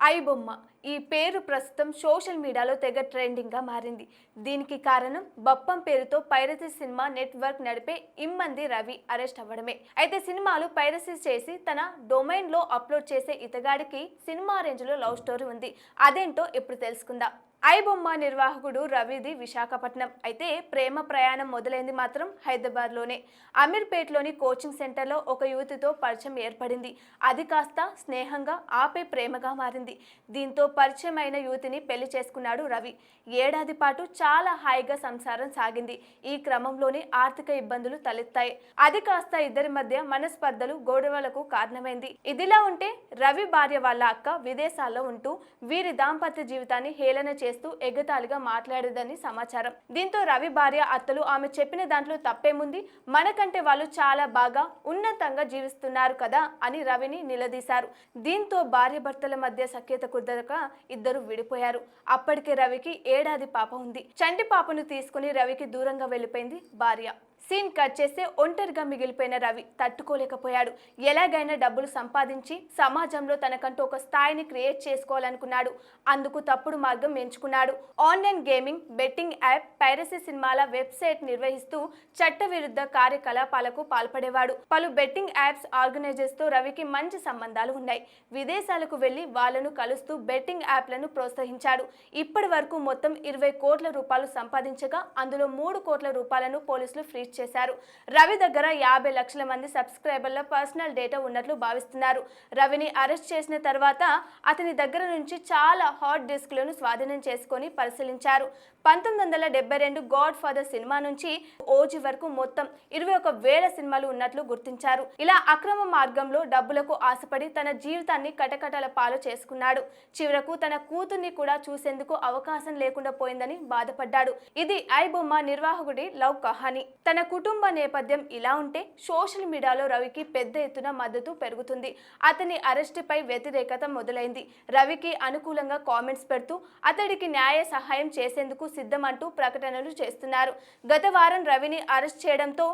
ఐబొమ్మ ఈ పేరు ప్రస్తుతం సోషల్ మీడియాలో తెగ ట్రెండింగ్గా మారింది. దీనికి కారణం బప్పం పేరుతో పైరసీ సినిమా నెట్వర్క్ నడిపే ఇమ్మంది రవి అరెస్ట్ అవ్వడమే. అయితే సినిమాలు పైరసీ చేసి తన డొమైన్లో అప్లోడ్ చేసే ఇతగాడికి సినిమా రేంజ్లో లవ్ స్టోరీ ఉంది. అదేంటో ఇప్పుడు తెలుసుకుందాం. ఐబొమ్మ నిర్వాహకుడు రవిది విశాఖపట్నం. అయితే ప్రేమ ప్రయాణం మొదలైంది మాత్రం హైదరాబాద్లోనే. అమీర్పేట్లోని కోచింగ్ సెంటర్లో ఒక యువతితో పరిచయం ఏర్పడింది. అది కాస్త స్నేహంగా ఆపే ప్రేమగా మారింది. దీంతో పరిచయం అయిన యువతిని పెళ్లి చేసుకున్నాడు రవి. ఏడాది పాటు చాలా హాయిగా సంసారం సాగింది. ఈ క్రమంలోనే ఆర్థిక ఇబ్బందులు తలెత్తాయి. అది కాస్త ఇద్దరి మధ్య మనస్పర్ధలు, గొడవలకు కారణమైంది. ఇదిలా ఉంటే రవి భార్య వాళ్ళ అక్క విదేశాల్లో ఉంటూ వీరి దాంపత్య జీవితాన్ని హేళన చేస్తూ ఎగతాళిగా మాట్లాడేదని సమాచారం. దీంతో రవి భార్య అత్తలు ఆమె చెప్పిన దాంట్లో తప్పేముంది, మనకంటే వాళ్ళు చాలా బాగా ఉన్నతంగా జీవిస్తున్నారు కదా అని రవిని నిలదీశారు. దీంతో భార్య భర్తల మధ్య సఖ్యత కుదరక ఇద్దరు విడిపోయారు. అప్పటికే రవికి ఏడాది పాప ఉంది. చంటి పాపను తీసుకుని రవికి దూరంగా వెళ్లిపోయింది భార్య. సీన్ కట్ చేస్తే ఒంటరిగా మిగిలిపోయిన రవి తట్టుకోలేకపోయాడు. ఎలాగైనా డబ్బులు సంపాదించి సమాజంలో తనకంటూ ఒక స్థాయిని క్రియేట్ చేసుకోవాలనుకున్నాడు. అందుకు తప్పుడు మార్గం ఎంచుకున్నాడు. Online gaming, betting app, piracy సినిమాల వెబ్సైట్ నిర్వహిస్తూ చట్టవిరుద్ధ కార్యకలాపాలకు పాల్పడేవాడు. పలు బెట్టింగ్ యాప్స్ ఆర్గనైజర్స్ తో రవికి మంచి సంబంధాలు ఉన్నాయి. విదేశాలకు వెళ్లి వాళ్లను కలుస్తూ బెట్టింగ్ యాప్లను ప్రోత్సహించాడు. ఇప్పటి వరకు మొత్తం 20 కోట్ల రూపాయలు సంపాదించగా అందులో 3 కోట్ల రూపాయలను పోలీసులు ఫ్రీజ్ చేశారు. రవి దగ్గర 50 లక్షల మంది సబ్స్క్రైబర్ల పర్సనల్ డేటా ఉన్నట్లు భావిస్తున్నారు. రవిని అరెస్ట్ చేసిన తర్వాత అతని దగ్గర నుంచి చాలా హార్డ్ డిస్క్లను స్వాధీనం చేసుకొని పరిశీలించారు. 1972 గాడ్ ఫాదర్ సినిమా నుంచి ఓజీ వరకు మొత్తం 21,000 సినిమాలు ఉన్నట్లు గుర్తించారు. ఇలా అక్రమ మార్గంలో డబ్బులకు ఆశపడి తన జీవితాన్ని కటకటల పాలు చేసుకున్నాడు. చివరకు తన కూతుర్ని కూడా చూసేందుకు అవకాశం లేకుండా పోయిందని బాధపడ్డాడు. ఇది ఐబొమ్మ నిర్వాహకుడి లవ్ కహాని. తన కుటుంబ నేపథ్యం ఇలా ఉంటే సోషల్ మీడియాలో రవికి పెద్ద ఎత్తున మద్దతు పెరుగుతుంది. అతని అరెస్టుపై వ్యతిరేకత మొదలైంది. రవికి అనుకూలంగా కామెంట్స్ పెడుతూ అతడికి న్యాయ సహాయం చేసేందుకు సిద్ధమంటూ ప్రకటనలు చేస్తున్నారు. గత వారం రవిని అరెస్ట్ చేయడంతో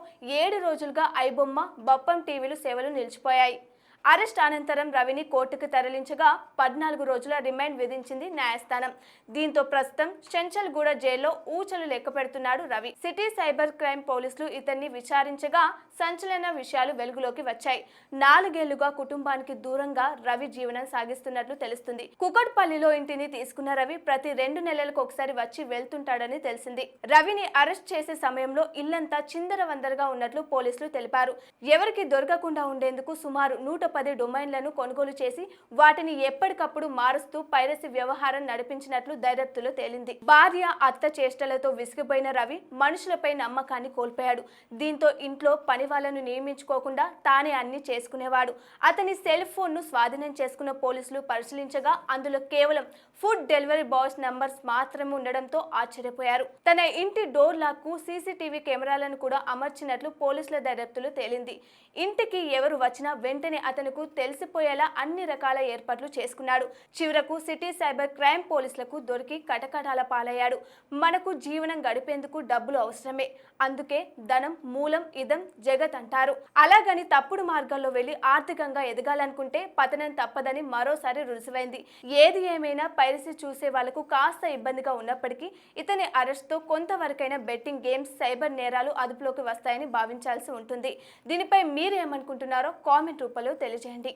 7 రోజులుగా ఐబొమ్మ, బప్పం టీవీలు సేవలు నిలిచిపోయాయి. అరెస్ట్ అనంతరం రవిని కోర్టుకు తరలించగా 14 రోజుల రిమాండ్ విధించింది న్యాయస్థానం. దీంతో ప్రస్తుతం చెంచల్గూడ జైల్లో ఊచలు లెక్క పెడుతున్నాడు రవి. సిటీ సైబర్ క్రైమ్ పోలీసులు ఇతన్ని విచారించగా సంచలన విషయాలు వెలుగులోకి వచ్చాయి. 4 ఏళ్లుగా కుటుంబానికి దూరంగా రవి జీవనం సాగిస్తున్నట్లు తెలుస్తుంది. కుకట్పల్లిలో ఇంటిని తీసుకున్న రవి ప్రతి 2 నెలలకు ఒకసారి వచ్చి వెళ్తుంటాడని తెలిసింది. రవిని అరెస్ట్ చేసే సమయంలో ఇల్లంతా చిందరవందరగా ఉన్నట్లు పోలీసులు తెలిపారు. ఎవరికి దొరకకుండా ఉండేందుకు సుమారు 110 డొమైన్లను కొనుగోలు చేసి వాటిని ఎప్పటికప్పుడు మారుస్తూ పైరసీ వ్యవహారం నడిపించినట్లు దర్యాప్తులో తేలింది. భార్య, అత్త చేష్టలతో విసిగిపోయిన రవి మనుషులపై నమ్మకాన్ని కోల్పోయాడు. దీంతో ఇంట్లో పని వాళ్లను నియమించుకోకుండా తానే అన్ని చేసుకునేవాడు. అతని సెల్ ఫోన్ ను స్వాధీనం చేసుకున్న పోలీసులు పరిశీలించగా అందులో కేవలం ఫుడ్ డెలివరీ బాయ్స్ నంబర్స్ మాత్రమే ఉండడంతో ఆశ్చర్యపోయారు. తన ఇంటి డోర్ లాక్ కు సీసీటీవీ కెమెరాలను కూడా అమర్చినట్లు పోలీసుల దర్యాప్తులో తేలింది. ఇంటికి ఎవరు వచ్చినా వెంటనే అతనుకు తెలిసిపోయేలా అన్ని రకాల ఏర్పాట్లు చేసుకున్నాడు. చివరకు సిటీ సైబర్ క్రైమ్ పోలీసులకు దొరికి కటకటాల పాలయ్యాడు. మనకు జీవనం గడిపేందుకు డబ్బులు అవసరమే, అందుకే ధనం మూలం ఇదం జగత్ అంటారు. అలాగని తప్పుడు మార్గాల్లో వెళ్లి ఆర్థికంగా ఎదగాలనుకుంటే పతనం తప్పదని మరోసారి రుజువైంది. ఏది ఏమైనా పైరసీ చూసే వాళ్లకు కాస్త ఇబ్బందిగా ఉన్నప్పటికీ ఇతని అరెస్ట్ తో కొంతవరకైనా బెట్టింగ్ గేమ్స్, సైబర్ నేరాలు అదుపులోకి వస్తాయని భావించాల్సి ఉంటుంది. దీనిపై మీరు ఏమనుకుంటున్నారో కామెంట్ రూపంలో తెలియజేయండి.